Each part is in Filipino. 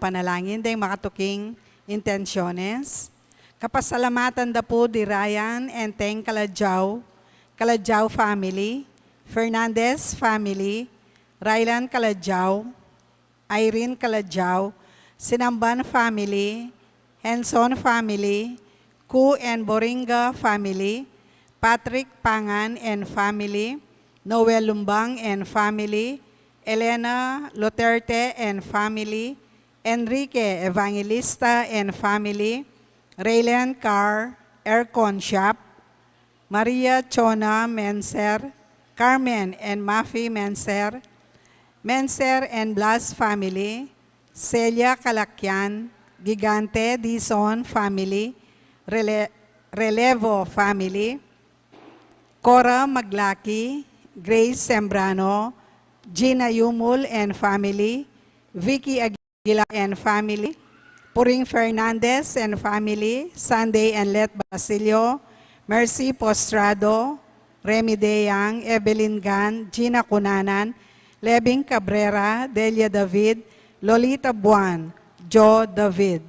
panalangin, dahil makatuking intensyones. Kapasalamatan da po di Ryan and Teng Kalajao family, Fernandez family, Rylan Kalajao, Irene Kalajao, Sinamban family, Henson family, Ku and Boringa family, Patrick Pangan and family, Noel Lumbang and family, Elena Luterte and family, Enrique Evangelista and family, Raylan Carr, Ercon Shop, Maria Chona Menser, Carmen and Mafi Menser, Menser and Blas family, Celia Calacyan, Gigante Dizon family, Relevo family, Cora Maglaki, Grace Sembrano, Gina Yumul and family, Vicky Aguila and family, Puring Fernandez and family, Sunday and Let Basilio, Mercy Postrado, Remy Deyang, Evelyn Gan, Gina Cunanan, Lebing Cabrera, Delia David, Lolita Buan, Joe David.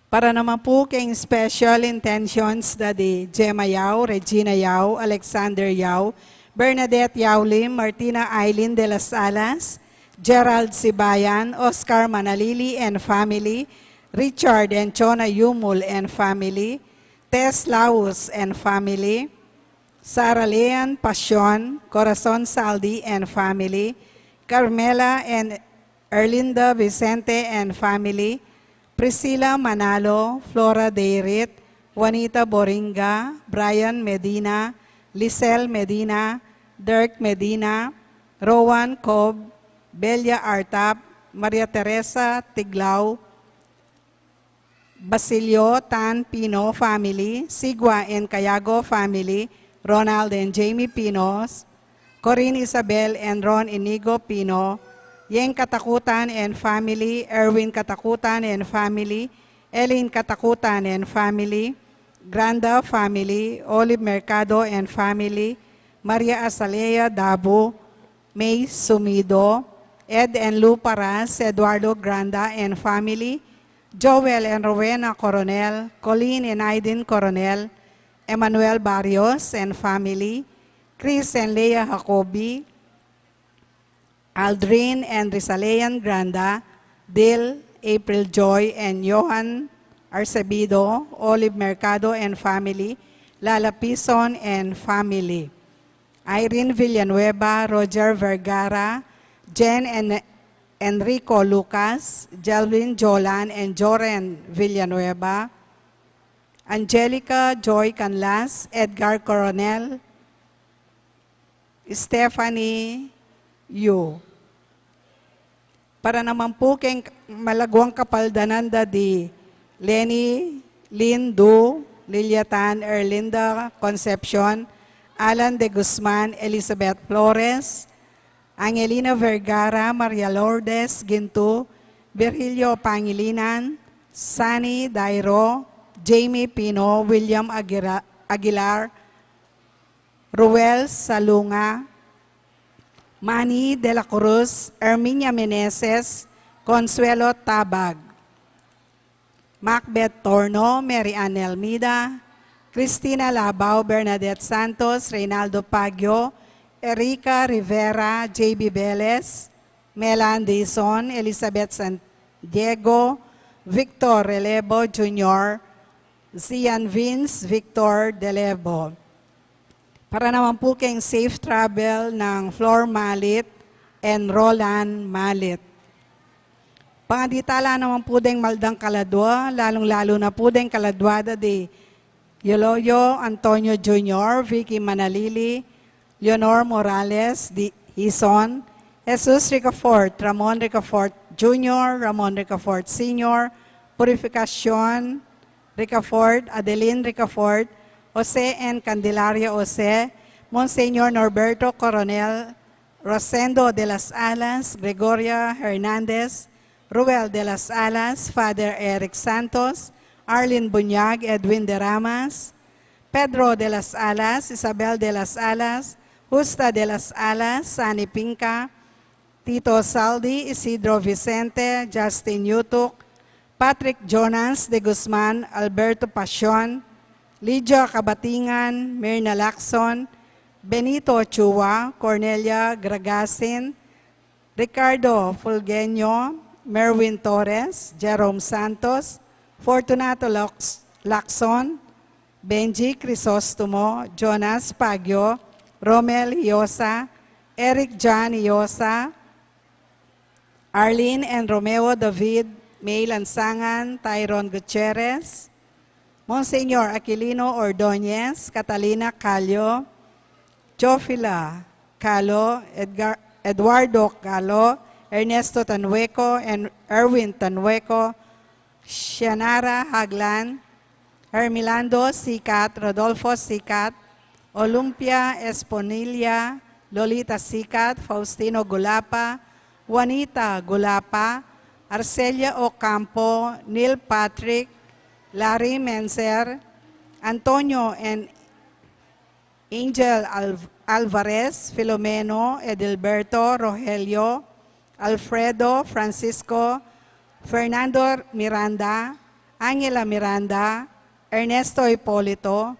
Para naman po kayong special intentions da di Gemma Yao, Regina Yao, Alexander Yao, Bernadette Yao Lim, Martina Aileen de las Alas, Gerald Sibayan, Oscar Manalili and family, Richard and Chona Yumul and family, Tess Laus and family, Sara Leon Passion, Corazon Saldi and family, Carmela and Erlinda Vicente and family, Priscilla Manalo, Flora Deirit, Juanita Boringa, Brian Medina, Lisel Medina, Dirk Medina, Rowan Cobb, Belia Artap, Maria Teresa Tiglao, Basilio Tan Pino family, Sigua and Cayago family, Ronald and Jamie Pinos, Corinne Isabel and Ron Inigo Pino, Yeng Katakutan and family, Erwin Katakutan and family, Eileen Katakutan and family, Granda family, Olive Mercado and family, Maria Azalea Dabo, May Sumido, Ed and Lou Paras, Eduardo Granda and family, Joel and Rowena Coronel, Colleen and Aiden Coronel, Emmanuel Barrios and family, Chris and Leah Jacobi, Aldrin and Rizalean Granda, Dil, April Joy, and Johan Arcebido, Olive Mercado and family, Lala Pison and family, Irene Villanueva, Roger Vergara, Jen and Enrico Lucas, Jelvin Jolan and Joren Villanueva, Angelica Joy Canlas, Edgar Coronel, Stephanie Yu. Para naman po keng malagwang kapaldanan da di Lenny Lindu, Liliatan Erlinda Concepcion, Alan de Guzman, Elizabeth Flores, Angelina Vergara, Maria Lourdes Ginto, Virgilio Pangilinan, Sunny Dairo, Jamie Pino, William Aguilar, Ruel Salunga, Manny de la Cruz, Erminia Meneses, Consuelo Tabag, Macbeth Torno, Mary Ann Elmida, Cristina Labao, Bernadette Santos, Reynaldo Pagyo, Erica Rivera, J.B. Velez, Melan Dizon, Elizabeth San Diego, Victor Relebo Jr., Zian Vince Victor Delebo. Para naman po kayong safe travel ng Flor Malit and Roland Malit. Pangaditala naman po ding Maldang Kaladwa, lalong-lalo na po ding Kaladwada de Yoloyo Antonio Jr., Vicky Manalili, Leonor Morales, Hison, Jesus Ricafort, Ramon Ricafort Jr., Ramon Ricafort Sr., Purificacion Ricafort, Adeline Ricafort, Jose N. Candelaria Jose, Monseñor Norberto Coronel, Rosendo de las Alas, Gregoria Hernandez, Ruel de las Alas, Father Eric Santos, Arlene Bunyag, Edwin de Ramas, Pedro de las Alas, Isabel de las Alas, Justa de las Alas, Sani Pinca, Tito Saldi, Isidro Vicente, Justin Yutuk, Patrick Jonas de Guzman, Alberto Pasion, Lydia Kabatingan, Myrna Lacson, Benito Chua, Cornelia Gragasin, Ricardo Fulgenio, Merwin Torres, Jerome Santos, Fortunato Lacson, Benji Crisostomo, Jonas Pagyo, Romel Hiosa, Eric John Hiosa, Arlene and Romeo David, May Lansangan, Tyron Gutierrez, Monsignor Aquilino Ordonez, Catalina Calio, Jofila Calo, Eduardo Calo, Ernesto Tanueco, and Erwin Tanueco, Shianara Haglan, Hermilando Sicat, Rodolfo Sicat, Olympia Esponilla, Lolita Sicat, Faustino Gulapa, Juanita Gulapa, Arcelia Ocampo, Neil Patrick, Larry Menser, Antonio and Angel Alvarez, Filomeno, Edilberto, Rogelio, Alfredo, Francisco, Fernando Miranda, Angela Miranda, Ernesto Hipolito,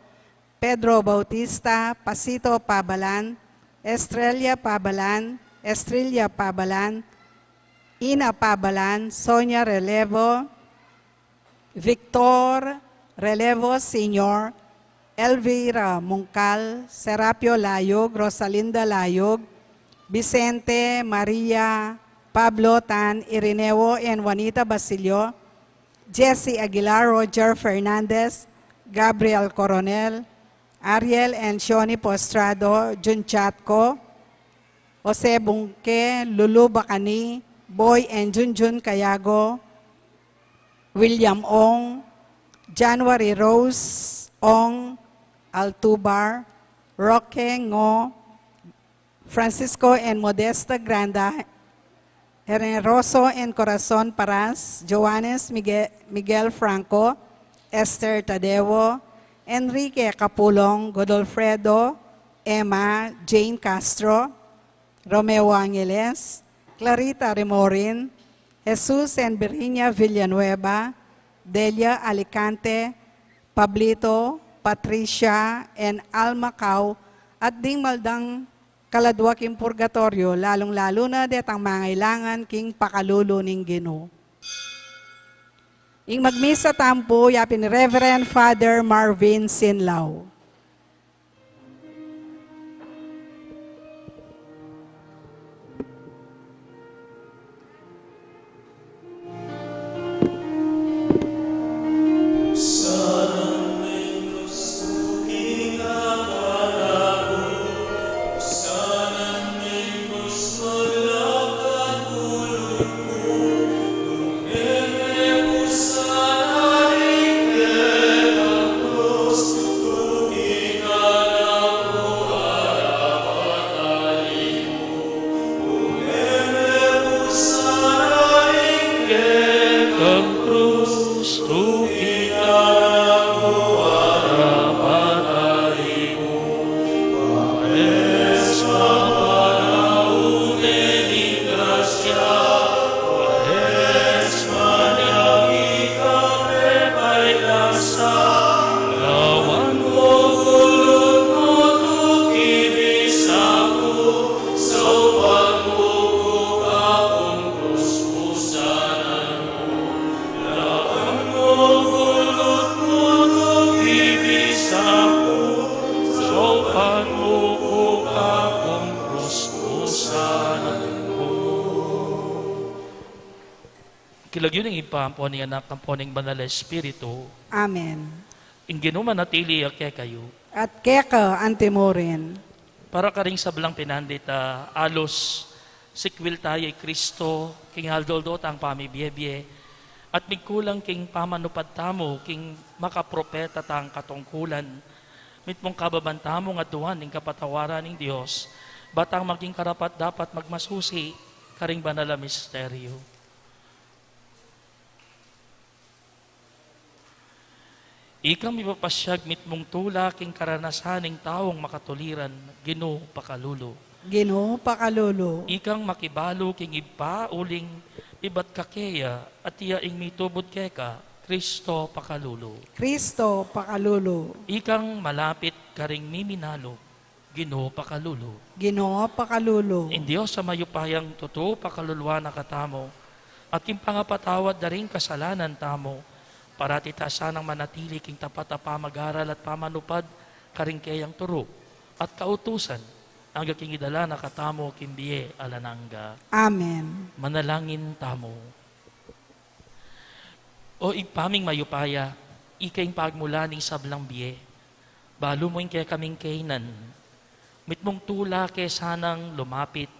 Pedro Bautista, Pasito Pabalan, Estrella Pabalan, Ina Pabalan, Sonia Relevo, Victor Relevo Sr., Elvira Mungcal, Serapio Layog, Rosalinda Layog, Vicente, Maria, Pablo Tan, Irineo, and Juanita Basilio, Jesse Aguilar, Roger Fernandez, Gabriel Coronel, Ariel and Shoni Postrado, Jun Chatco, Jose Bunke, Lulu Bacani, Boy and Junjun Cayago, William Ong, January Rose Ong Altubar, Roque Ngo, Francisco and Modesta Granda, Generoso and Corazon Paras, Joanes Miguel Franco, Esther Tadeo, Enrique Capulong, Godolfredo, Emma, Jane Castro, Romeo Angeles, Clarita Remorin, Jesus and Virginia Villanueva, Delia Alicante, Pablito, Patricia, and Alma Cao, at ding maldang kaladwaking purgatorio, lalong-lalo na det ang mangailangan king pakalulo ning Ginoo. Ing magmisa tampo, yapin Reverend Father Marvin Sinlao. Kilagyo ng ipampo ni anak ng poning banal na Espiritu, Amen. ingino manatili kaya kayo, At keka antimorin, para ka rin sa belang pinandita, alos sikwil tayo ay Kristo, king haldoldot ang pamibiyebye, at migkulang king pamanupad tamo, king makapropeta tang katungkulan, mit mong kababantamo nga duwan ng kapatawaran ng Diyos, batang maging karapat dapat magmasusi, karing banal na misteryo. Ikam ipapasyag mit mong tula king karanasan ng taong makatuliran, Ginoo pakalulo. Ginoo pakalulu. Ikang makibalo king ipa uling ibat kakeya at iya ing mitubod keka, Kristo pakalulu. Kristo pakalulu. Ikang malapit karing miminalo, Ginoo pakalulu. Ginoo pakalulu. In Diyos sa mayupayang totoo pakaluluwa na katamo, at king pangapatawad na rin kasalanan tamo, para titasanang manatili king tapat na pamag-aral at pamanupad karing kayang turo, at kautusan, ang king idala na katamo kimbiye alanangga. Amen. Manalangin tamo. O ipaming mayupaya, ikaing pagmula ning sablang biye, balo mo kaya kaming kainan, mitmong tula kay sanang lumapit,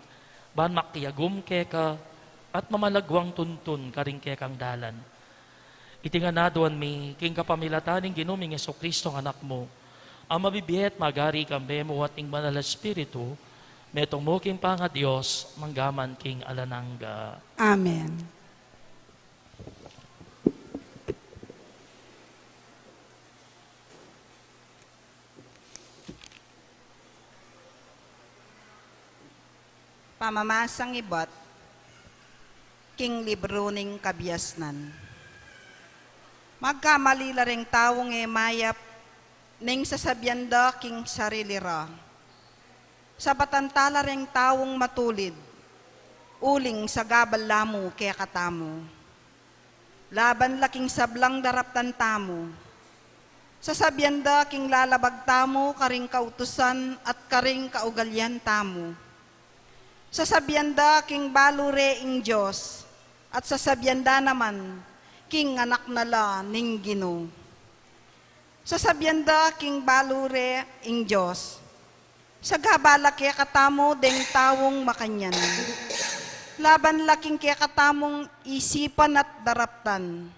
ban makiyagum keka, at mamalagwang tuntun karing kekang dalan. Itinganaduan mi, king kapamilataning ginuming Yeso Kristo ang anak mo, ang mabibiyet magari kambe mo at ing banal na Espiritu, metong mo king panga Diyos, manggaman king alanangga. Amen. Pamamasang ibat, king libro ning kabiasnan. Magkamalila ring tawong mayap, ning sasabyanda king sarilira. Sa batantala ring tawong matulid, uling sa gabal lamu kaya katamo. Laban laking sablang daraptan tamo. Sa sabyanda king lalabag tamo, karing kautusan at karing kaugalyan tamo. Sasabyanda king balure ing Diyos, at sasabyanda naman king anak nala ning Ginoo. Sasabyanda king balure ing Diyos, sa gabala kaya katamo deng tawong makanyan. Laban laking kaya katamong isipan at daraptan.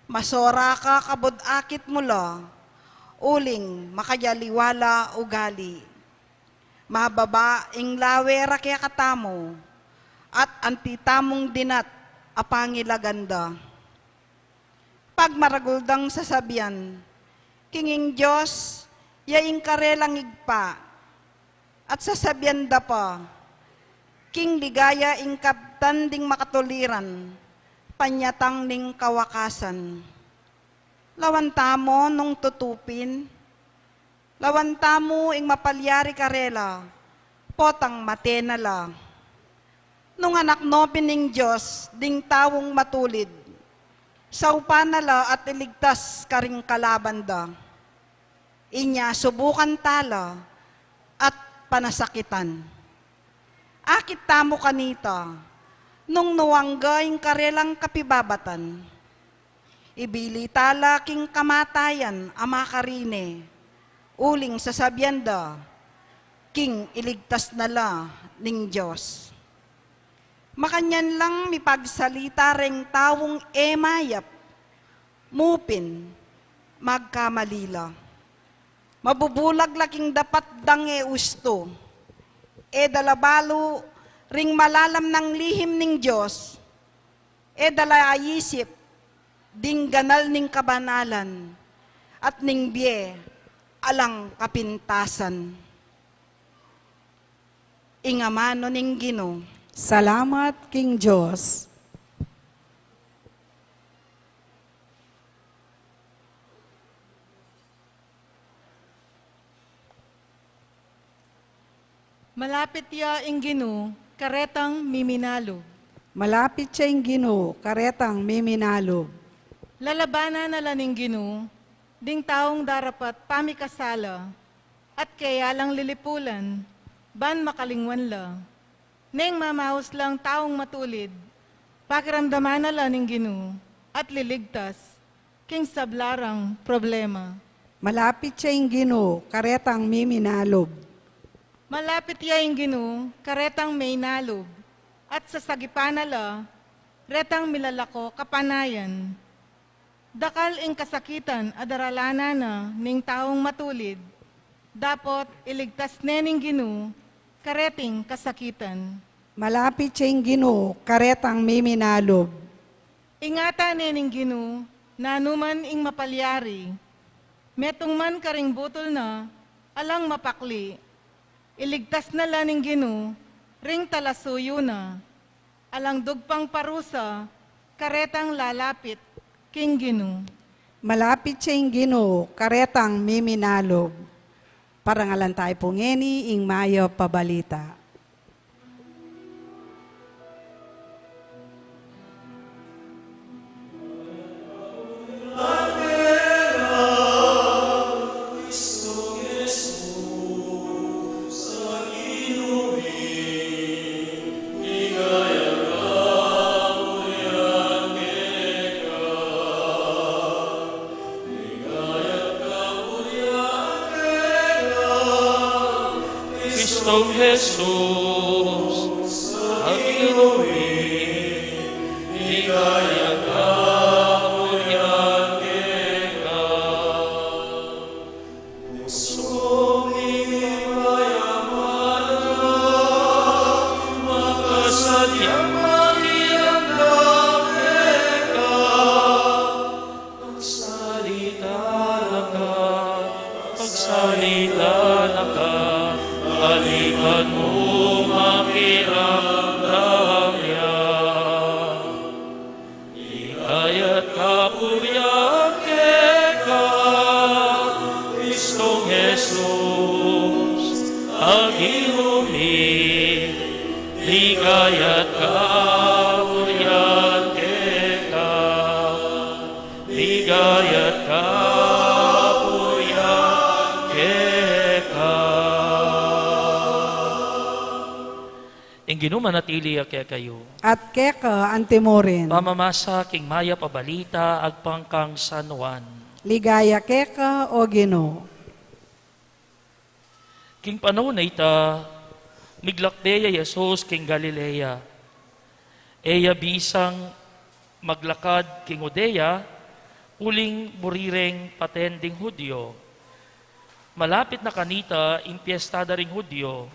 Masora ka kabod akit mula, uling makayaliwala ugali. Mababa ing lawera kaya katamo, at antitamong dinat apangilaganda. Pag maraguldang sasabian, kinging Diyos, yaing karelang igpa, at sasabian da pa, king ligaya ing kabtan ding makatuliran, panyatang ning kawakasan. Lawantamo nung tutupin, lawantamo ing mapalyari karela, potang matenala. Nung anak no pining Diyos, ding tawong matulid, saupanala at iligtas karing kalabanda. Inya subukan tala at panasakitan. Akit tamo kanita, nung nuwangga ing karelang kapibabatan. Ibili tala king kamatayan amakarine, uling sasabyanda, king iligtas nala ning Diyos. Makanyan lang mipagsalita ring tawong emayap, mupin, magkamalila. Mabubulag laking dapat dange usto, dalabalo ring malalam ng lihim ning Diyos, dalaayisip, ding ganal ning kabanalan, at ning biye, alang kapintasan. Ingamano ning Ginoo. Salamat King Diyos. Malapit ya ing Ginoo, karetang miminalo. Malapit siya ing Ginoo, karetang miminalo. Lalabanan na laning Ginoo, ding taong darapat pamikasala, at kaya lang lilipulan, ban makalingwan la. Neng mamahos lang taong matulid, pakiramdaman na laning Ginoo, at liligtas, king sablarang problema. Malapit siya ing Ginoo, karetang miminalob. Malapit ya ing Ginoo, karetang may nalob, at sa sagipanala, retang milalako kapanayan. Dakal ing kasakitan adaralana na ning taong matulid, dapot iligtas nening Ginoo, kareting kasakitan. Malapit siya ing Ginoo, karetang miminalob. Ingata nening Ginoo, nanuman ing mapalyari, metong man karing butol na, alang mapakli, Iligtas na laning Ginu, ring talasuyo na. Alang dugpang parusa, karetang lalapit, king Ginu. Malapit siyang Ginoo, karetang miminalog. Parangalan tayo po ngeni, ing mayo pabalita. Kristong Jesus, ang inuwi, ligaya ka, uryate ka. Pusong imayaman makasadyang makiramdam ka. Magsalita na ka, alikan mo makiramdam niya. Ikayat kapuryake ka, Kristong Jesus, ang inumig. Ligayat kapuryake ka, ligayat kapuryake ka. Ing ginumanatili kaya kayo. At keka antimorin. Pamamasa king maya pabalita agpangkang San Juan. Ligaya keka o Ginoo. King panahon na ita, miglakdeya Jesus king Galilea. Eya bisang maglakad king Judea, uling burireng patending Hudyo. Malapit na kanita, impiestada ring Hudyo,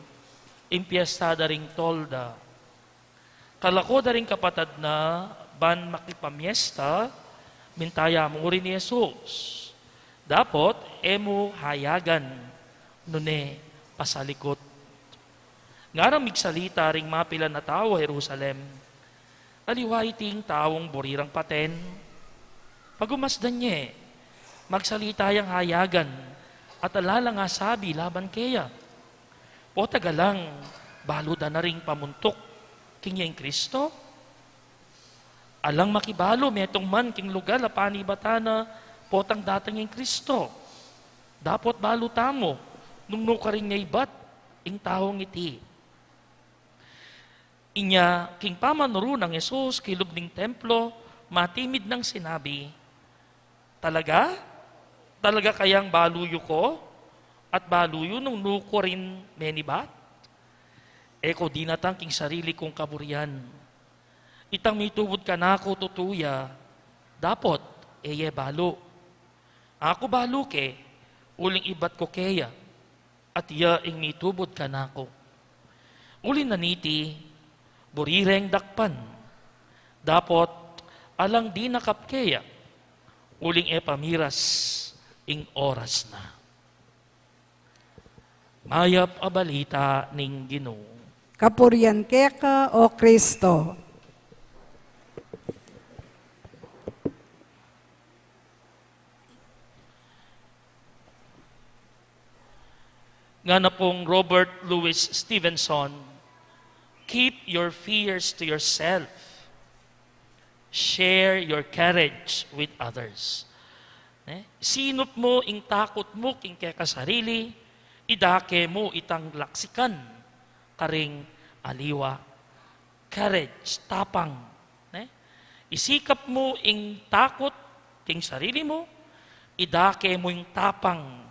impiestada ring tolda. Kalako da ring kapatad na ban makipamiesta, mintaya mo rin ni Jesus. Dapot, emo hayagan, nune pasalikot. Ngarang migsalita ring mapilan na tao Jerusalem, aliway ting taong burirang paten. Pagumasdan niya, magsalita yang hayagan, at alala nga sabi laban kaya. O tagalang, baluda na ring pamuntok, king yung Kristo. Alang makibalo, metong man king lugar, lapani batana, potang datang yung Kristo. Dapot baluta mo, nung ka rin niya ibat, ing taong iti. Inya, king pamanuro ng Jesus, kilub ning templo, matimid ng sinabi, talaga? Talaga kayang baluyo ko? At baluyo nung nuko rin menibat? Eko di natang king sarili kong kaburian. Itang mitubod ka na ako tutuya, dapot eye balo. Ako balo ke, uling ibat ko keya, at iya ing mitubod ka na ako. Uling naniti, burireng dakpan, dapot alang di nakapkeya, uling e pamiras ing oras na. Mayap a balita ning Ginoo. Kapurian keka o Kristo. Nga na pong Robert Louis Stevenson, keep your fears to yourself. Share your courage with others. Sinop mo ing takot mo king kaya sarili, idake mo itang laksikan, karing aliwa. Courage, tapang. Isikap mo ing takot king sarili mo, idake mo ing tapang,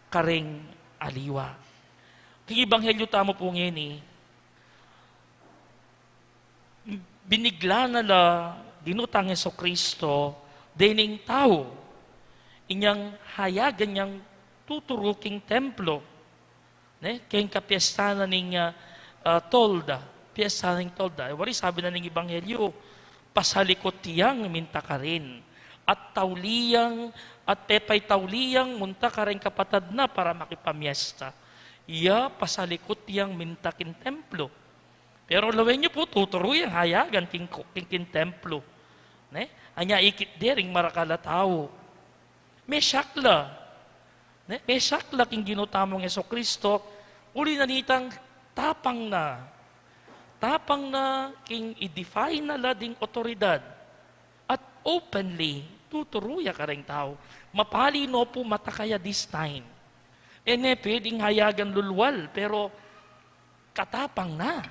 karing aliwa. King Ebanghelyo tamo po ngini, binigla na la dinutang Yeso Kristo, dening tao, inyang hayagan niyang tuturuking templo. Kaya kapiesta na ning tolda, piesta na ning tolda. Wari sabi na ning Ebanghelyo, pasalikot tiyang minta ka rin. At tauliyang, at pepay tauliyang munta ka rin kapatad na para makipamiesta. iya pasalikot yang mintakin templo. Pero lawen niyo po, tuturo yung hayagan king templo. Ne? Anya ikit dering marakala tao. May syakla. Ne? May syakla king ginutamong Yeso Kristo, uli nanitang tapang na. Tapang na king i-define na lading otoridad. At openly, tuturuya ka rin tao. Mapalino po matakaya this time. Pwedeng hayagan lulwal, pero katapang na.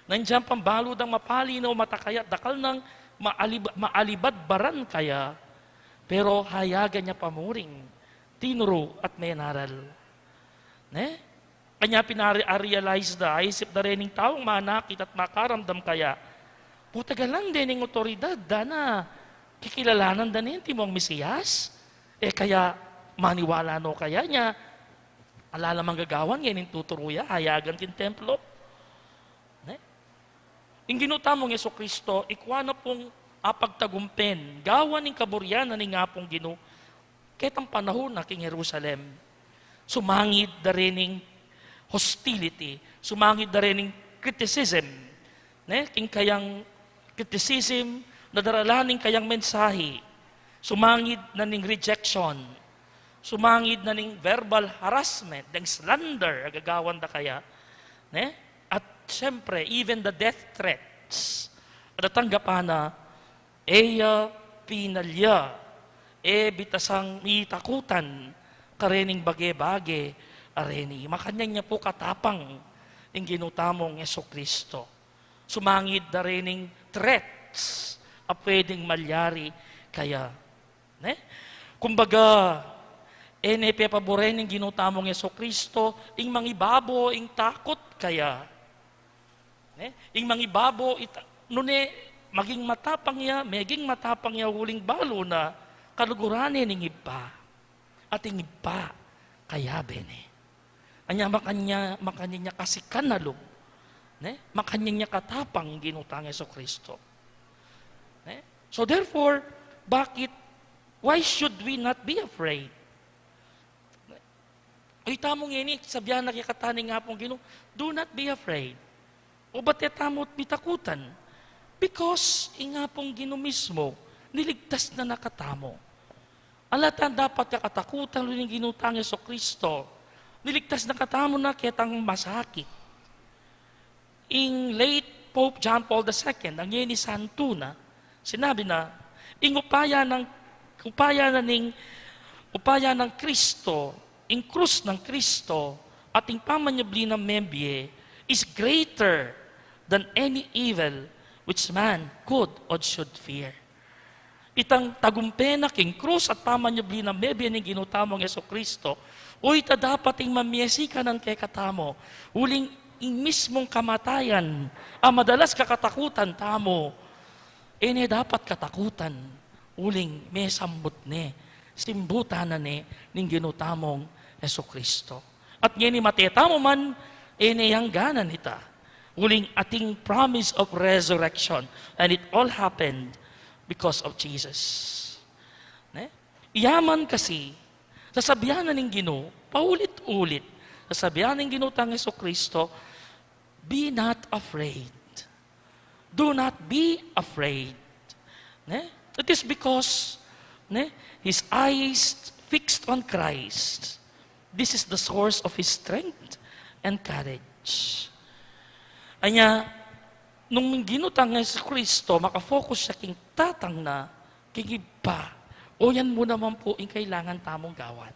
Nandiyan pambalod ang mapalino matakaya, dakal ng maalibadbaran kaya, pero hayagan niya pamuring, tinuro at may naral. Ne? Kanya pinare-realize na, isip na rin ng taong manakit at makaramdam kaya, putagal lang din ng otoridad, dana, kikilalanan din yung timong Mesiyas. Kaya, maniwala no kaya niya, alala manggagawan, yan yung tuturuya, hayagan tin templo. Ne? Yung ginutamong Yeso Kristo, ikwa na pong apagtagumpen, gawan ng kaburyanan ng nga pong ginu, ketang panahon na king Jerusalem, sumangid da rin ng hostility, sumangid da rin ng criticism, ne? King kayang criticism, nadaralaning kayang mensahe, sumangid na ning rejection, sumangid na ning verbal harassment, ng slander, agagawan da kaya. Ne? At siyempre, even the death threats, at tanggapan na, pinalya, bitasang mitakutan, karening bage-bage, areni. Makanyang niya po katapang ng ginutamong Yeso Kristo. Sumangid na rening threats, pwedeng malyari kaya. Ne? Kumbaga, paboren ng ginutamong Yeso Kristo, ing mangibabo, ing takot kaya. Ing mangibabo, maging matapang ya, huling balo na, kaluguranin ng iba, at ing iba, kaya bene. Anya makanya niya kasi kanalog, makanya niya katapang ginutang Yeso Kristo. So therefore, why should we not be afraid? Ay tamong ini, sabihan na kikataning nga pong Ginoo, do not be afraid. O ba't tamot bitakutan? Because, nga pong Ginoo mismo, niligtas na nakatamo. Alatan dapat kakatakutan rin ng ginutang Yeso Kristo. Niligtas na katamo na ketang masakit. In late Pope John Paul II, ang yeni santo na, sinabi na, upaya ng Kristo, in krus ng Kristo, ating pamanyabli ng membye, is greater than any evil which man could or should fear. Itang tagumpena king krus at pamanyabli ng membye ng ginutamong Yeso Kristo, ita dapat ing mamyesika ng kay katamo, uling in mismong kamatayan, madalas kakatakutan tamo, dapat katakutan, uling may sambut simbutan na ning ginutamong Yeso Kristo. At ngayon matetamo man, yang ganan ita. Uling ating promise of resurrection. And it all happened because of Jesus. Iyaman kasi, sasabihan na ning Ginoo, paulit-ulit, sasabihan ng ginutang Yeso Kristo, be not afraid. Do not be afraid. It is because his eyes fixed on Christ. This is the source of his strength and courage. Anya, nung ginutang Yeso Kristo, makafocus siya king tatang na, king iba, o yan mo naman po yung kailangan tamong gawan.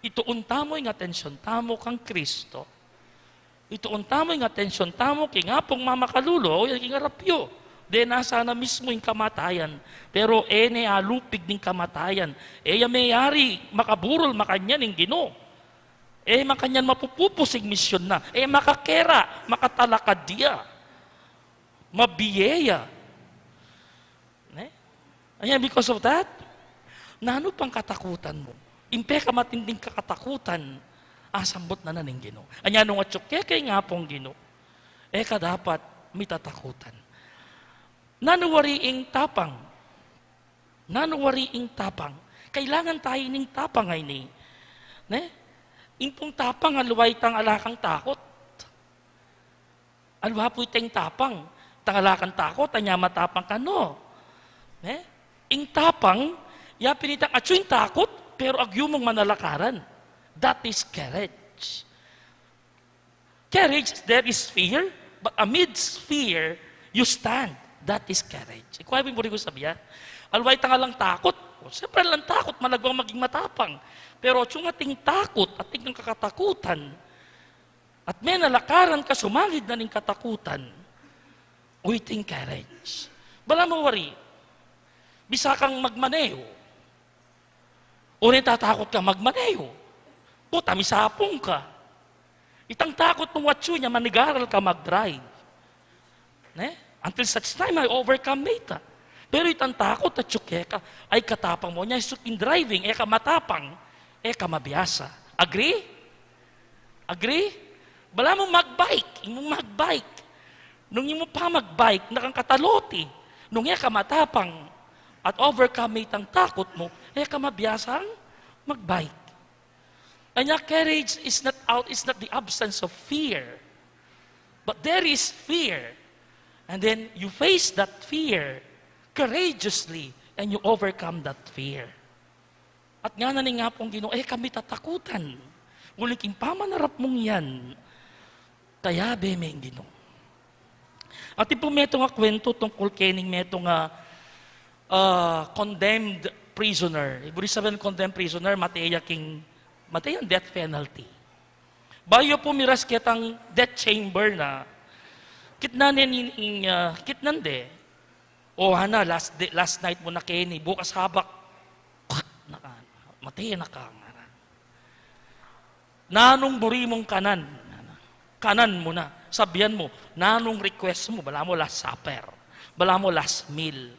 Ituon tamo yung atensyon tamo kang Kristo. Ituon tamo yung atensyon tamo king apong mamakalulo, o yan king arapyo. De nasa na mismo yung kamatayan. Pero alupig ng kamatayan. Mayari, makaburol makanya ng Ginoo. Makanyan mapupupusig misyon na. Makakera, makatalakad dia. Mabiyeya. Because of that, nano pang katakutan mo? Impe ka matinding kakatakutan, asambot na ng Ginoo. Anya nung atsok, kay nga pong Ginoo. Dapat mitatakutan. Nanuwariing tapang. Nanuwariing tapang. Kailangan tayo ng tapang ay ni. Impong tapang aluway tang alakang takot. Alwa po itang tapang. Tang alakang takot, anya matapang ka no. Ing tapang, ya pinitang atsuing takot, pero agyumong manalakaran. That is courage. Courage, there is fear, but amidst fear, you stand. That is courage. Ikaw ay mo rin ko sabihan. Alway tanga lang takot. Siyempre lang takot, malagwang maging matapang. Pero yung ating takot, ating kakatakutan, at may nalakaran ka, sumangid na ning katakutan, waiting courage. Bala mo wari, bisa kang magmaneho. O tatakot ka magmaneho. Puta, misapong ka. Itang takot ng watsu niya, manigaral ka mag-drive. Until such time, I overcome meta. Pero itang takot at tsuke ka, ay katapang mo niya, in driving, ka matapang, ka mabiyasa. Agree? Agree? Bala mo mag-bike, imong mag-bike. Nung imo pa mag-bike, nakang kataloti. Nung ka matapang, at overcome itang takot mo, ka mabiyasang mag-bike. Anya courage is not the absence of fear. But there is fear. And then you face that fear courageously and you overcome that fear. At nga na nga pong Ginoo, kami tatakutan. Nguliking pamanarap mong yan. Kaya beme ang Ginoo. At ipong meto nga kwento tungkol kening meto nga condemned prisoner. Ibig sabihin condemned prisoner, matay ang death penalty. Bayo po miras kitang death chamber na kitnan de. O hana, last night mo na kini, bukas habak, matay na ka. Nanong buri mong kanan mo na. Sabihan mo, nanong request mo, bala mo last supper, bala mo last meal.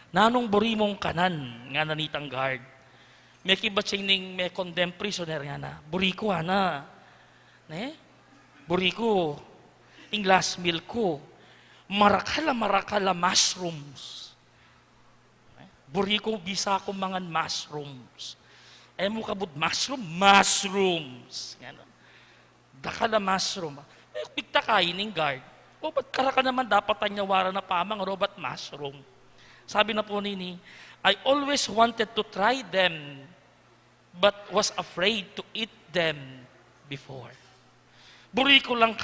Nanong buri mong kanan, nga nanitang guard. May kibatsing ning may condemned prisoner nga na, buri ko hana. Buri ko, ing last meal ko, marakala mushrooms. Buri ko, bisa ko mangan mushrooms. Mo kabud mushrooms. Dakala mushroom. Pigta kain ng guard. O, ba't karaka naman dapat tanyawaran na pamang robot mushroom? Sabi na po nini, I always wanted to try them, but was afraid to eat them before. Buri ko lang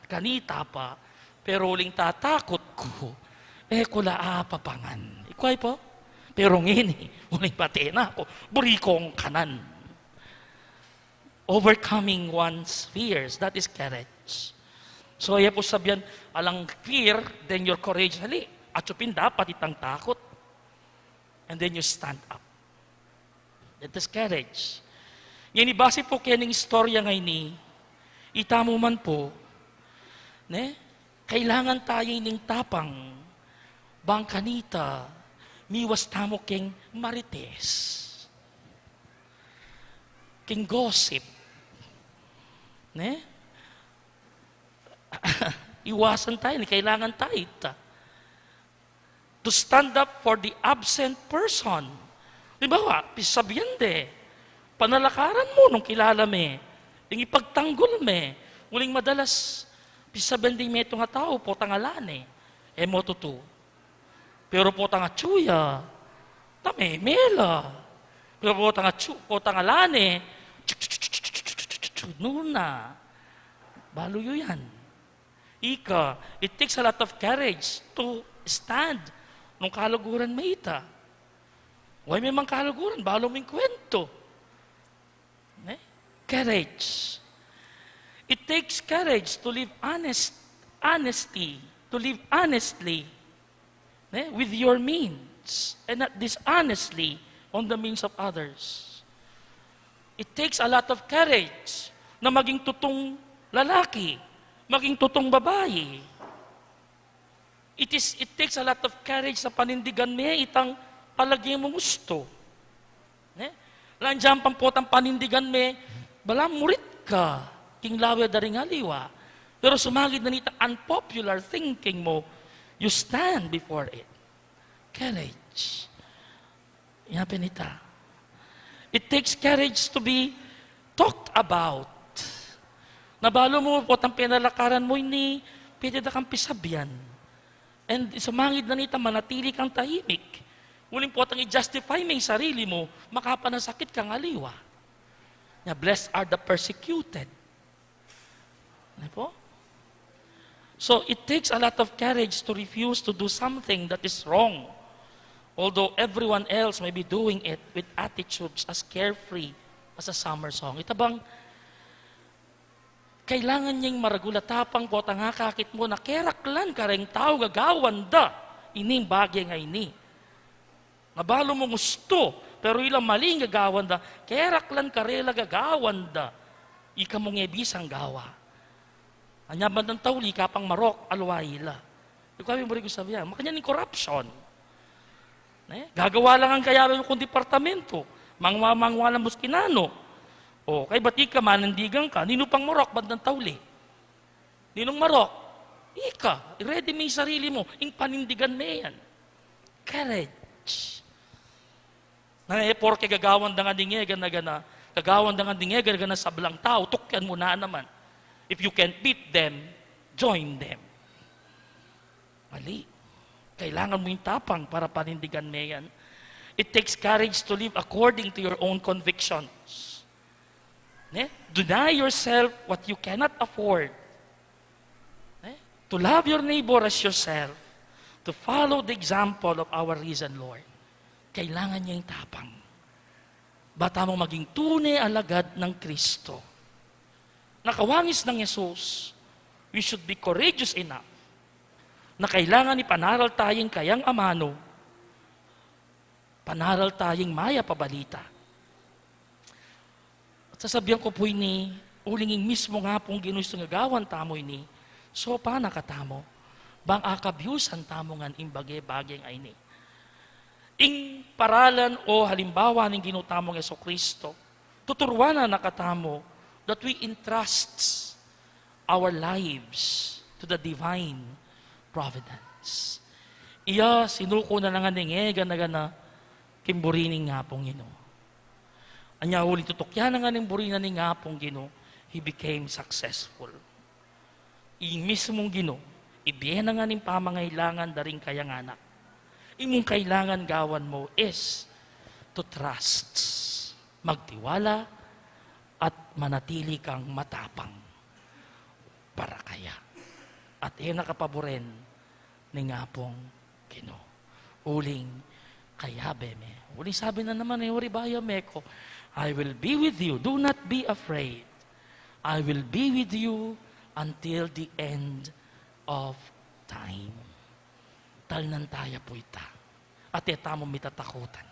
kanita pa, pero uling tatakot ko, kula papangan. Ikuay po, pero ngini, uling pati na ako, buri kong kanan. Overcoming one's fears, that is courage. So, iya po sabihan, alang fear, then your courage, hali, at supin dapat itang takot. And then you stand up. That is courage. Yan ibase po kening istorya ngay ni, itamo man po, kailangan tayo ning tapang, bang kanita, miwas tamo keng marites, keng gossip, iwasan tayo, kailangan tayo to stand up for the absent person. Di ba, pisabihan de, panalakaran mo nung kilala me, yung ipagtanggol me, muling madalas, pisabihan din me itong tao, po tangalane, mo tutu. Pero po tanga tsuya, mela. Pero po tangalane, nuna, baluyo yan. Ika, it takes a lot of courage to stand nung kalaguran may ita. Huwag may mang kalaguran, balo mong kwento. Courage. It takes courage to live honesty, to live honestly with your means and not dishonestly on the means of others. It takes a lot of courage na maging tutong lalaki, maging tutong babae. It takes a lot of courage sa panindigan may itang palagi mo gusto. Landiyan pampotang panindigan may, bala murit ka, king lawe daring aliwa. Pero sumagid na nita unpopular thinking mo, you stand before it. Courage. Yan pinita. It takes courage to be talked about. Nabalo mo po ang pinalakaran mo ini, pwede na kang pisabyan. And sumangid na nita, manatili kang tahimik. Muling po ang i-justify mo yung sarili mo, makapanasakit kang aliwa. Na blessed are the persecuted. Ano po? So it takes a lot of courage to refuse to do something that is wrong. Although everyone else may be doing it with attitudes as carefree as a summer song. Ito bang kailangan niyang maragulatapang po at ang kakakit mo na keraklan ka rin tao gagawan da. Ining bagay nga ini. Nabalo mo gusto, pero ilang maling gagawan da. Keraklan ka rela gagawan da. Ika mong ebisang gawa. Anya ba ng tawli kapang marok alwaila. Ikaw kami mo rin sabihan, makanya ni corruption. Gagawa lang ang kayaban kung departamento. Mangwa lang muskinano. O, kay bati ka, manandigan ka, nino pang marok, bad ng tawli. Ninong marok, ika, ready mo yung sarili mo, ing panindigan mo yan. Courage. Porke gagawan da nga dingegan na gana, gagawan da nga dingegan na gana sa belang tao, tukyan mo na naman. If you can't beat them, join them. Mali. Kailangan mo yung tapang para panindigan mo yan. It takes courage to live according to your own convictions. Deny yourself what you cannot afford. To love your neighbor as yourself. To follow the example of our risen Lord. Kailangan niya yung tapang. Bata mong maging tunay alagad ng Kristo. Nakawangis ng Yesus, we should be courageous enough na kailangan ipanaral tayong kayang amano, panaral tayong maya pabalita. At sasabihan ko po ini, ulinging mismo nga pong ginusto nga gawan tamo ini, so pa nakatamo, bang akabyusan tamo nga imbage-bagay nga ini. Ing paralan o halimbawa ng ginutamo ng Jesucristo, tuturuan na nakatamo, that we entrust our lives to the divine providence. Iya, sinuko na nga ningega na gana, kimburining nga pong ino. Anya huli tutukyan na nga ng burina ni nga pong gino, he became successful. Ing mismong gino, ibiyen na nga ng pamangailangan daring kayang anak. Imong kailangan gawan mo is to trust, magtiwala, at manatili kang matapang para kaya. At nakapaboren ni nga pong Kino. Uling kaya beme. Uling sabi na naman uri bayo meko, I will be with you, do not be afraid. I will be with you until the end of time. Talnan tayo po ita. At etamo mitatakutan.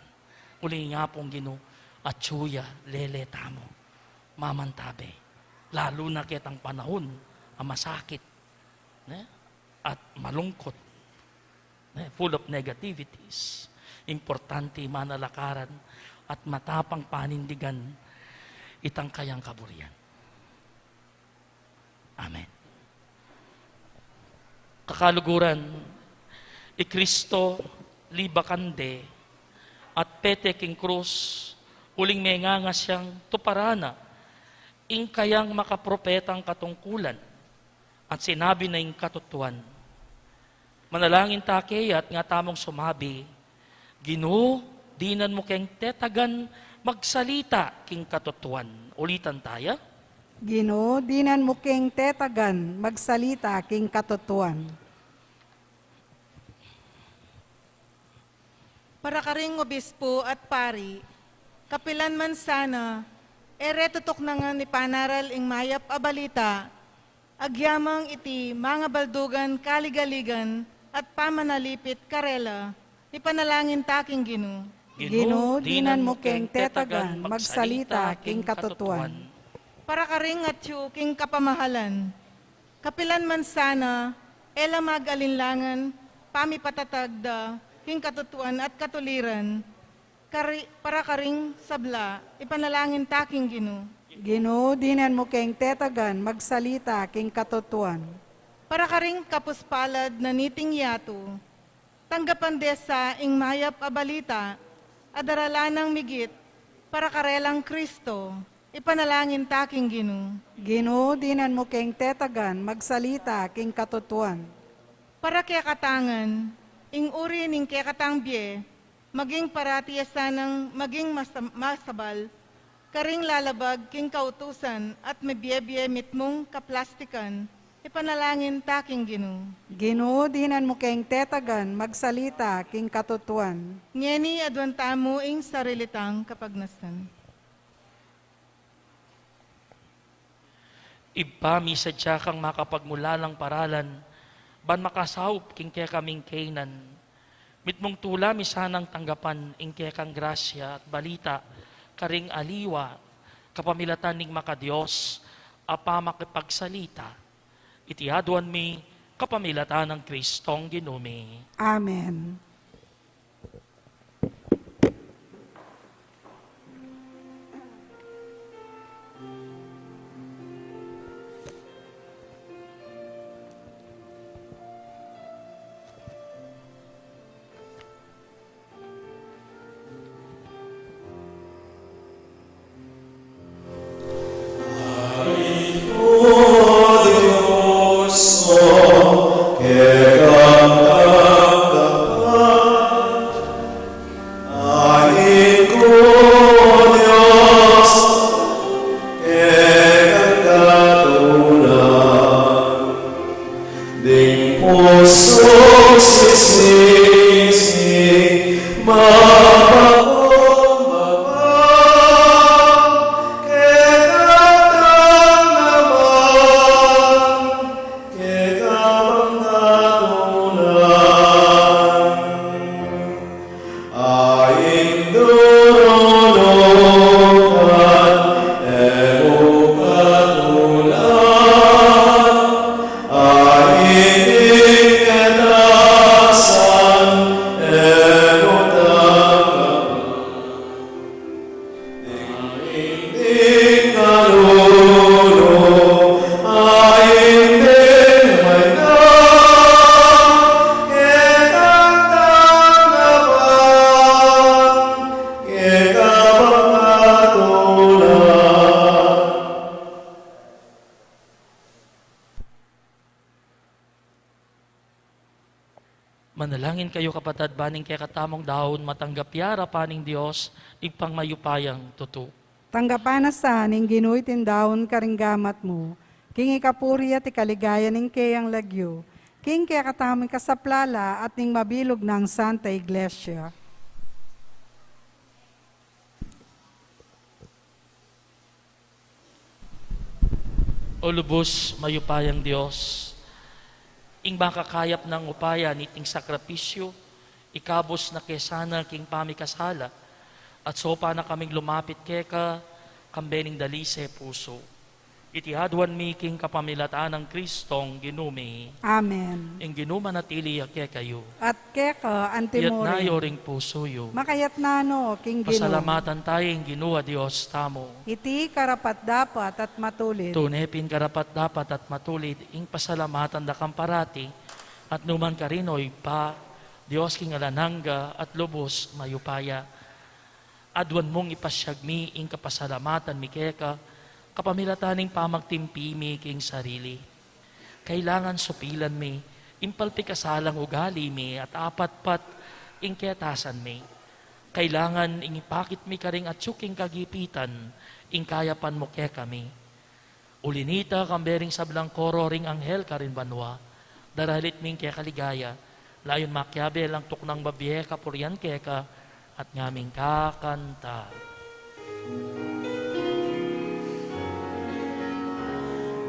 Uling nga pong Gino, at suya lele tamo. Mamantabe. Lalo na kitang panahon ang masakit at malungkot, full of negativities. Importante manalakaran at matapang panindigan itang kayang kaburian. Amen. Kakaluguran, Kristo libakande at pete king krus uling may nga siyang tuparana ing kayang makapropetang katungkulan at sinabi na ing katutuan. Manalangin takeyat nga tamong sumabi, Ginoo, dinan mo keng tetagan magsalita king katutuan. Ulitan tayo. Ginoo, dinan mo king tetagan, magsalita king katutuan. Para karing obispo at pari, kapilan man sana, tutok na nga ni panaral ing mayap a balita, agyamang iti mga baldugan kaligaligan at pamanalipit karela, ipanalangin taking Ginoo. Ginoo, dinan mo king tetagan, magsalita king katutuan. Para karing atyo king kapamahalan, kapilan man sana, ela mag-alinlangan, pamipatatagda, king katutuan at katuliran, para karing sabla, ipanalangin taking Ginoo. Ginoo, dinan mo king tetagan, magsalita king katutuan. Para karing kapuspalad na niting yato, tanggapan desa ing mayap a balita, adaralanang migit, para karelang Kristo, ipanalangin taking Ginoo. Ginoo, dinan mo keng tetagan, magsalita king katutuan. Para kaya katangan, ing uri ning kaya katangbiye, maging paratiyasanang maging masabal, karing lalabag king kautusan at mabiyebiye mitmong kaplastikan, ipanalangin taking Ginoo. Ginoo, dinan mo keng tetagan, magsalita king katutuan. Ngeni adwan tamo ing sarilitang kapagnasan. Ibpami sadya kang makapagmulalang paralan, ban makasaup king kaya kaming kainan. Mitmong tula misanang tanggapan ing kaya kang grasya at balita, karing aliwa, kapamilatan ning makadiyos, apa makipagsalita. Itihaduan mi, kapamilatan ng Kristong Ginumi. Amen. Manalangin kayo kapatid, baning kaya katamong daon, matanggap yara paning Diyos, ipang mayupayang tutu. Tanggapan na sa ning Ginoo tindawon karinggamat mo, king ikapuri at ikaligaya ning kayang lagyo, king kaya kataming kasaplala at ning mabilog ng Santa Iglesia. O lubos, mayupayang Diyos, ing makakayap ng upaya niting sakripisyo, ikabos na kesana king pamikasala, at sopa na kaming lumapit keka, kambening dalise puso. Itihaduan mi king kapamilataan ng Kristong Ginumi, Amen. ing ginuma natili ake kayo. At keka Iyat antimore, na yoring puso yo. makayat na no, king Ginoo. Pasalamatan tayo ing ginua Diyos tamo. Iti karapat dapat at matulid. Tunepin karapat dapat at matulid, ing pasalamatan da kamparati, at numan karinoy pa, Diyos king alanangga at lubos mayupaya. Adwan mong ipasyagmi ing kapasalamatan mi keka, kapamilataning pamagtimpi mi king sarili. Kailangan supilan mi, impalpi kasalang ugali mi, at apatpat ing ketasan mi. Kailangan ing ipakit mi karing at suking kagipitan, ing kayapan mo ke kami. Ulinita kambering sablang koro ring anghel karin banwa, daralit ming ke kaligaya, layon makyabe lang tuknang babiye kapurian keka, at ngaming kakanta.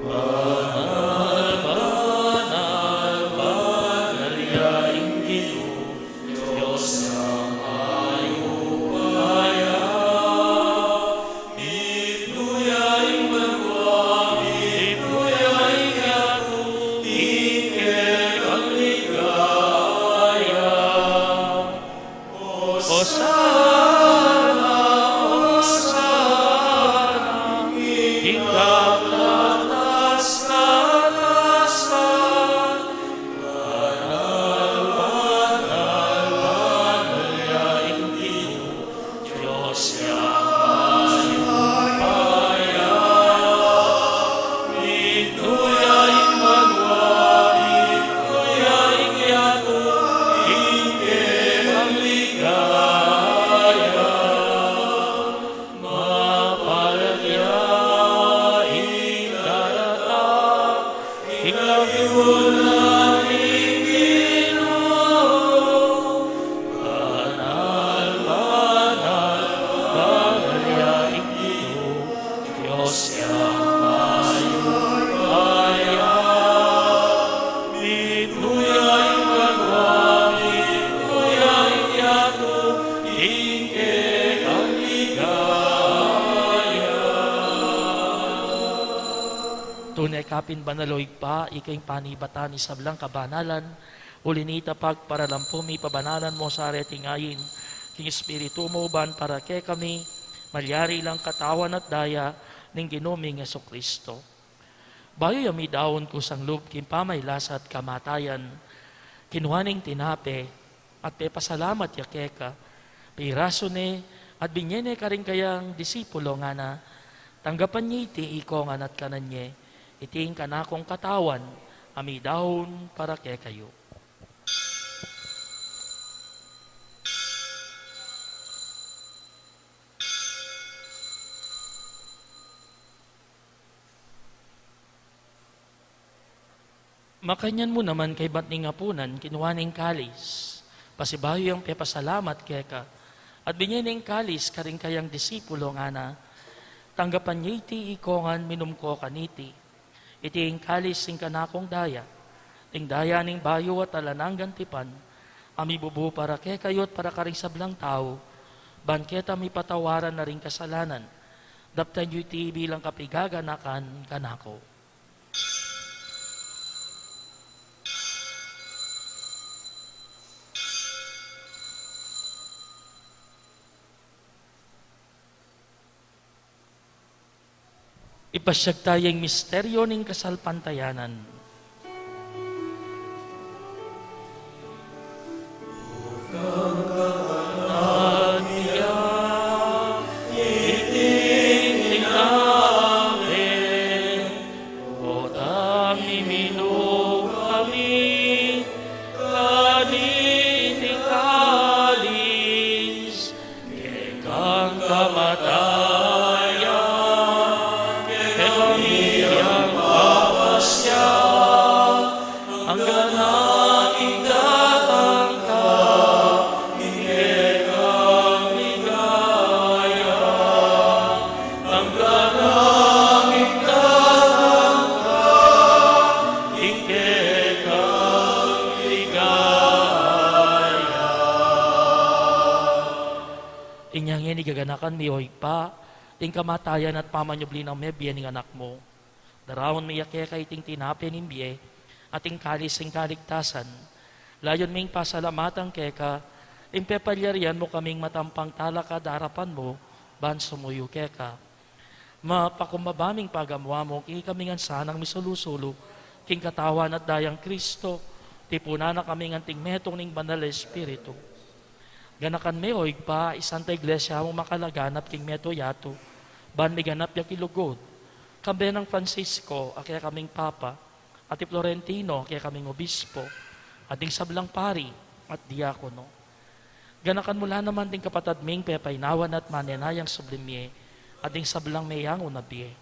Banal, banal, banal, yaing Ginoo, Diyos na mayupaya. Ipnuyaing banwa, ipnuyaing yato, ike kang ligaya. Osana, Osana, ikaw na Tunay kapin banaloy pa, ikay panibatan ni sablang kabanalan, ulinita pagparalampumi pabanalan mo sa aretingayin, king espiritu mo ban para kay kami, malyari lang katawan at daya, ning ginuming Yeso Kristo. Bayo yami daon ko sang loob, king pamaylas at kamatayan, kinuhaning tinape, at pasalamat yakeka, piraso ne, at binyene ka rin kayang disipulo nga na, tanggapan niya iti ikongan at kananye, iting kanakong katawan, ami dahon para kay kayo. Makanyan mo naman kay batning apunan, kinuhaning kalis, pasibayo yung pepasalamat kay ka, at binyaning kalis karing kayang disipulo nga na, tanggapan niya iti ikongan minumko kaniti, iti ang kalis sing kanakong daya, ting daya ning bayo at alanang gantipan, ami bubu para kay kayo at para karing sablang tao, banketa mi patawaran na ring kasalanan, daptan yu iti bilang kapigaganakan kanako. Ipasyag tayong misteryo ng kasalpantayanan. Inyang igaganakan mi hoy pa, ting kamatayan at pamanyubli ng mebye ng anak mo. Darawon mi yake kay ting tinape ng biye, at ting kalis ng kaligtasan. Layon ming pasalamatan keka, impepalyarian mo kaming matampang talaka darapan mo, ban sumuyo keka. Mapakumabaming pagamwa mo, king kaming sanang misulusulo, king katawan at dayang Kristo, tipuna na kaming anting metong ning banal Espiritu. Ganakan me oig pa, isanta iglesia mo makalaganap king meto yato, ban may ganap yak ilugod. Kambe ng Francisco, kaya kaming Papa, at Florentino, kaya kaming Obispo, ating sablang pari at diakono. Ganakan mula naman ting kapatad ming pepainawan at manenayang sublimye, ating sablang mayang unabye.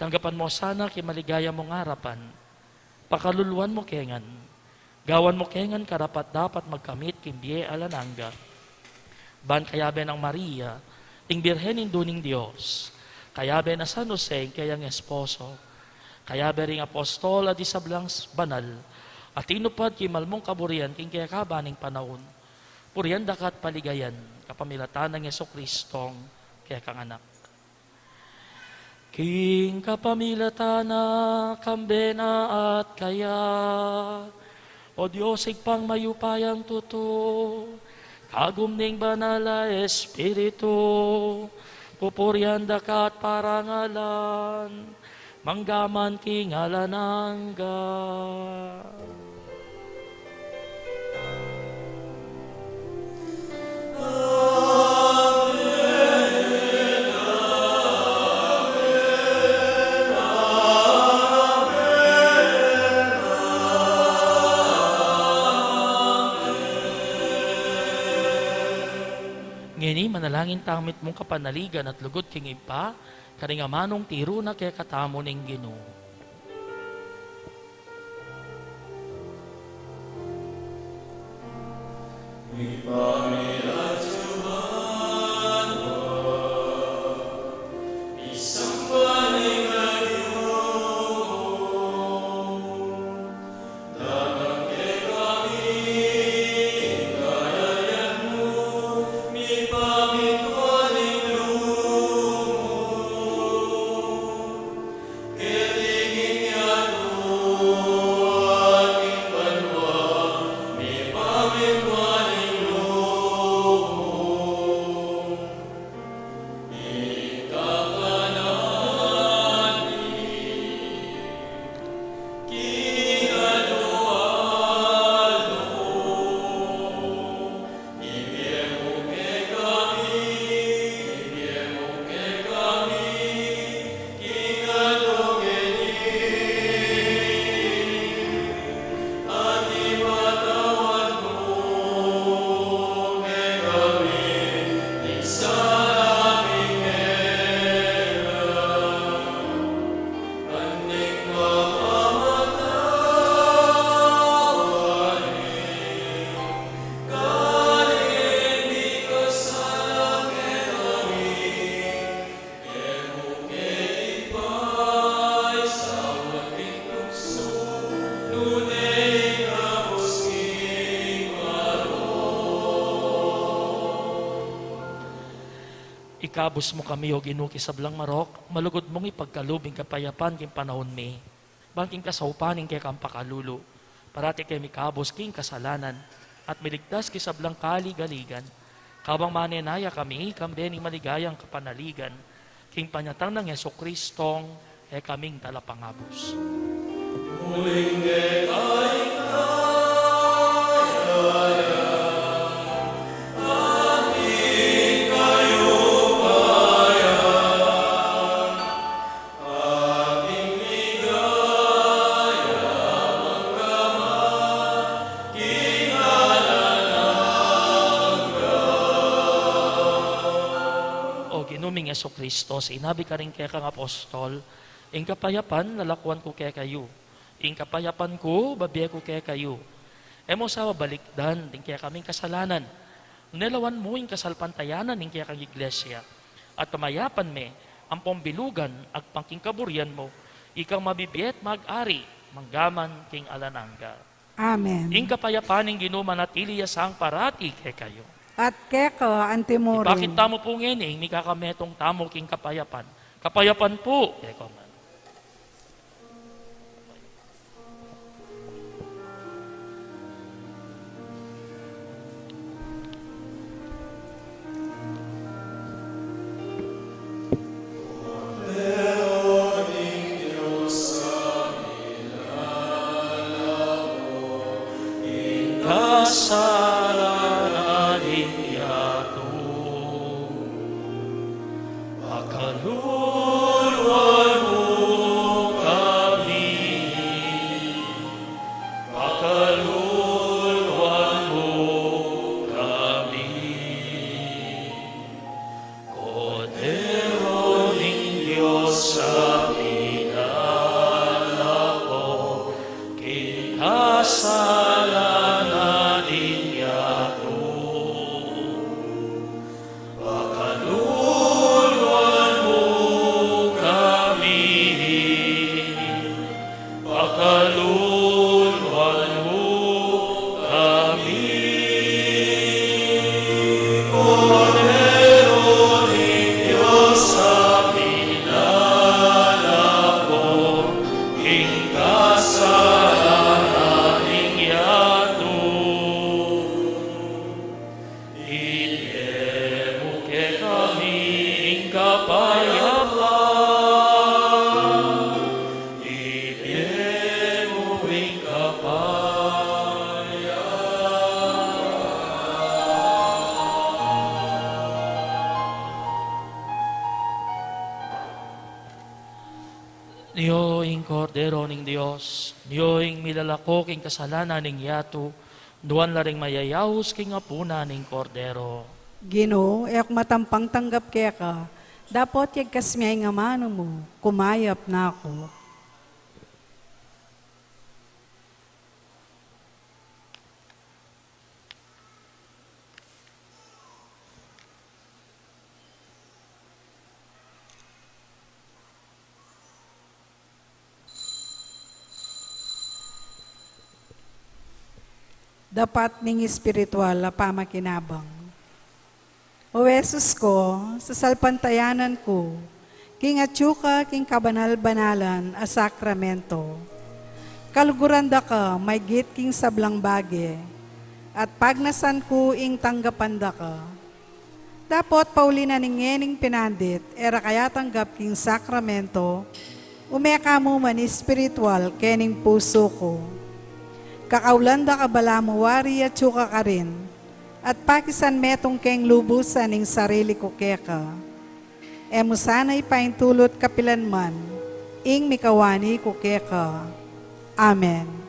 Tanggapan mo sana kay maligaya mong harapan, pakaluluan mo kengan, gawan mo kengan karapat dapat magkamit kimbiye alananga. Ban kayabe ng Maria, ting birhenin duning Diyos, kayabe na San Jose, kayang esposo, kayabe ring apostol at isablang banal, at inupad kimalmong kaburian, king kaya kabaning panahon, purian dakat paligayan, kapamilatan ng Yeso Kristong, kaya kang anak. King kapamilatan na kambena at kaya, o Diyos igpang mayupayang tuto, kagumning banala Espiritu, pupurian dakat parangalan, manggaman kingalanangga. Ngini manalangin tamit mong kapanaligan at lugod king ipa, karingamanong tiro na kaya katamo ning Ginoo. Ikabos mo kami o ginuki sa blang marok, malugod mong ipagkalubing kapayapan king panahon mi. Bangking kasaupaning kay kang pakalulo, parati kay mikabos king kasalanan, at miligtas ki sa blang kaligaligan. Kabang manenaya kami, kambening maligayang kapanaligan, king panyatang ng Yeso Kristong, kay kaming talapangabos. Muling Yeso Kristo, sinabi ka rin kaya kang apostol, ing kapayapan, nalakuan ko kaya kayo. Ing kapayapan ko, babiya ko kaya kayo. Emo sa balikdan, din kaya kaming kasalanan. Nilawan mo ing kasalpantayanan, ing kaya kang iglesia. At pamayapan me, ang pambilugan, ag pangking kaburian mo, ikang mabibiyet mag-ari, manggaman king alanangga. Amen. Ing kapayapan, ing ginumanatili yasang parati kaya kayo. At keko, antimurin. Bakit tamo po ngayon ni kakametong tamo king kapayapan? Kapayapan po. Eko man. Niyoing kordero ning Dios, niyoing milalako king kasalanan ning yato, duwan laring mayayaws king apuna ning kordero. Ginoo, ek matampang tanggap kaya ka. Dapat yag kasmiyay nga mano mo, kumayap na ako. dapat ning espiritual na pamakinabang. O Jesus ko, sa salpantayanan ko, king atsuka king kabanal-banalan a sakramento. Kaluguranda ka, may git king sablang bage, at pagnasan ko ing tanggapanda ka. Dapat paulina ning pinandit, era kaya tanggap king sakramento, umeka mo man espiritual kening puso ko. Kakaulanda ka bala mo wari at tsuka ka rin, at pakisan metong keng lubusan ning sarili ko keka. Emo sana'y paintulot kapilanman, ing mikawani ko keka. Amen.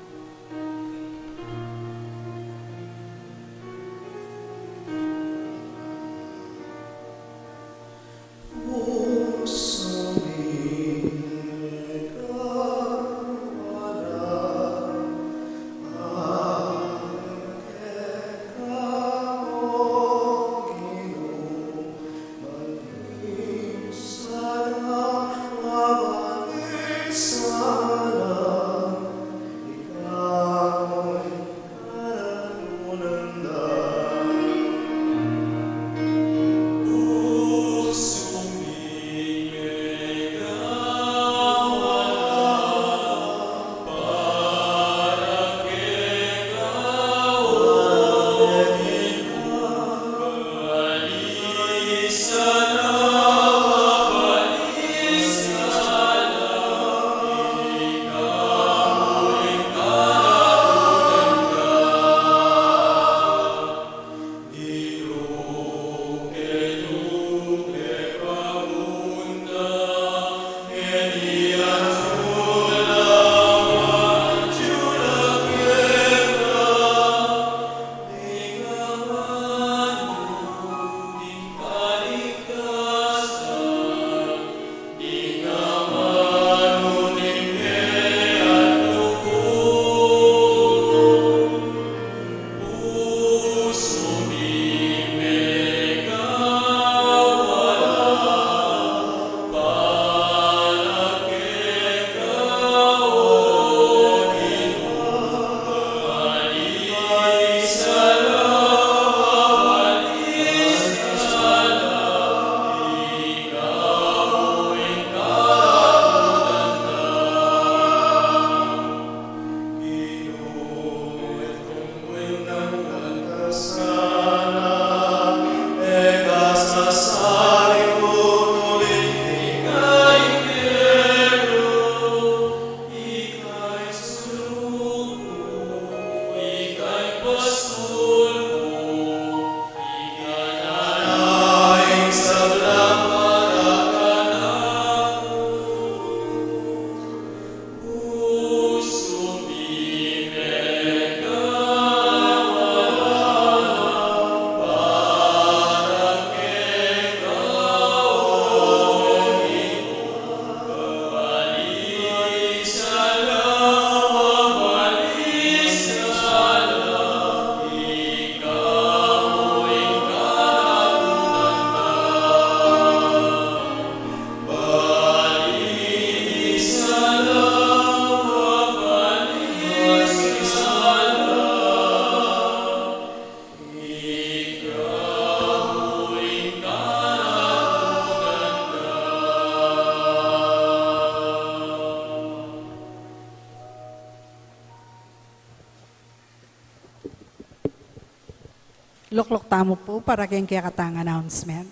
Luklok tamo po para kayong kayakatang announcement.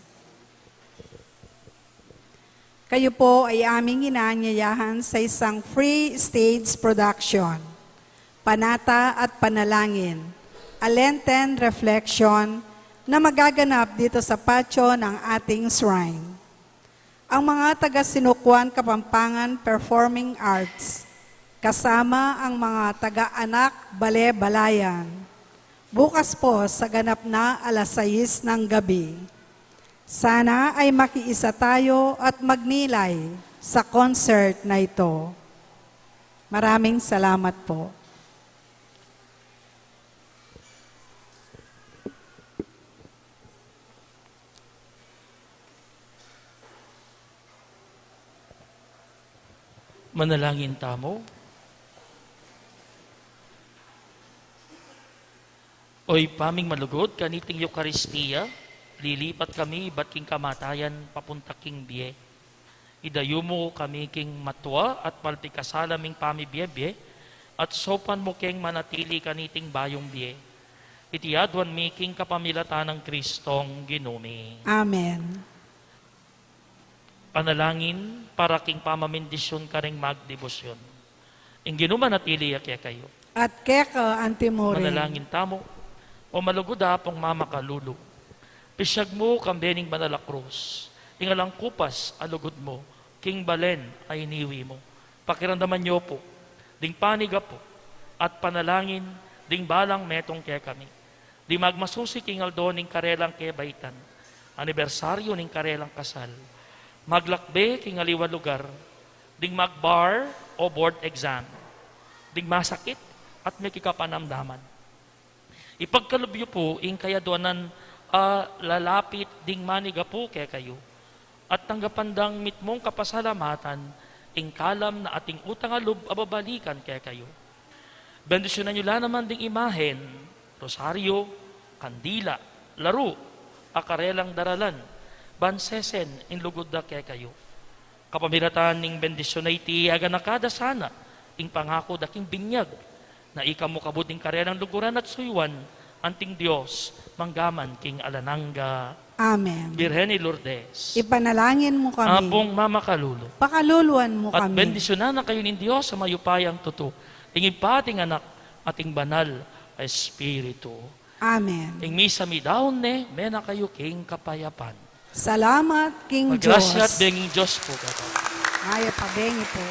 Kayo po ay aming inaanyayahan sa isang free stage production, Panata at Panalangin, a Lenten reflection na magaganap dito sa patio ng ating shrine. Ang mga taga-Sinukuan Kapampangan Performing Arts, kasama ang mga taga-anak Bale-Balayan, bukas po sa ganap na 6:00 ng gabi. Sana ay makiisa tayo at magnilay sa concert na ito. Maraming salamat po. Manalangin tamo. Oy paming malugod, kaniting Eucharistia, lilipat kami, iba't king kamatayan, papunta king biye. Idayo mo kami king matwa at palpikasalaming pamibiyebye, at sopan mo king manatili kaniting bayong biye. Itiyadwan mi king kapamilatan ng Kristong ginumi. Amen. Panalangin para king pamamindisyon ka ring magdebosyon. Ing ginumanatili akya kayo. At keka antimore. Manalangin tamo, o malugod apong mama kalulu. Pisyag mo kambening banala krus. Ingalang kupas alugod mo, king balen ay iniwi mo. Pakiramdaman niyo po, ding paniga po, at panalangin, ding balang metong kaya kami. Di magmasusi king aldo ning karelang kebaitan, anibersaryo ning karelang kasal. Maglakbe king aliwa lugar, ding magbar o board exam, ding masakit at may kikapanamdaman. Ipagkalubyo po, ing kaya doanan lalapit ding maniga po kaya kayo. At tanggapandang mitmong kapasalamatan, ing kalam na ating utang alub ababalikan kaya kayo. Bendisyonan nyo lang naman ding imahen, rosaryo, kandila, laro, akarelang daralan, bansesen, in lugod na kaya kayo. Kapamiratan ning bendisyon na iti aganakada sana, ing pangako daking binyag, na ikaw mo kabuting karelang luguran at suywan, anting Diyos, manggaman king alananga. Amen. Birhen ni Lourdes. Ipanalangin mo kami. Apong Mama Kalulu. Pakaluluan mo At kami. bendisyonan na kayo ng Diyos sa mayupayang tuto. Tingin pa ating anak, ating banal Espiritu. Amen. Ing misa mi daon ne, mena kayo king kapayapan. Salamat, King Maggrasya at Diyos. benging Diyos po. Kata. Maya pabengi po.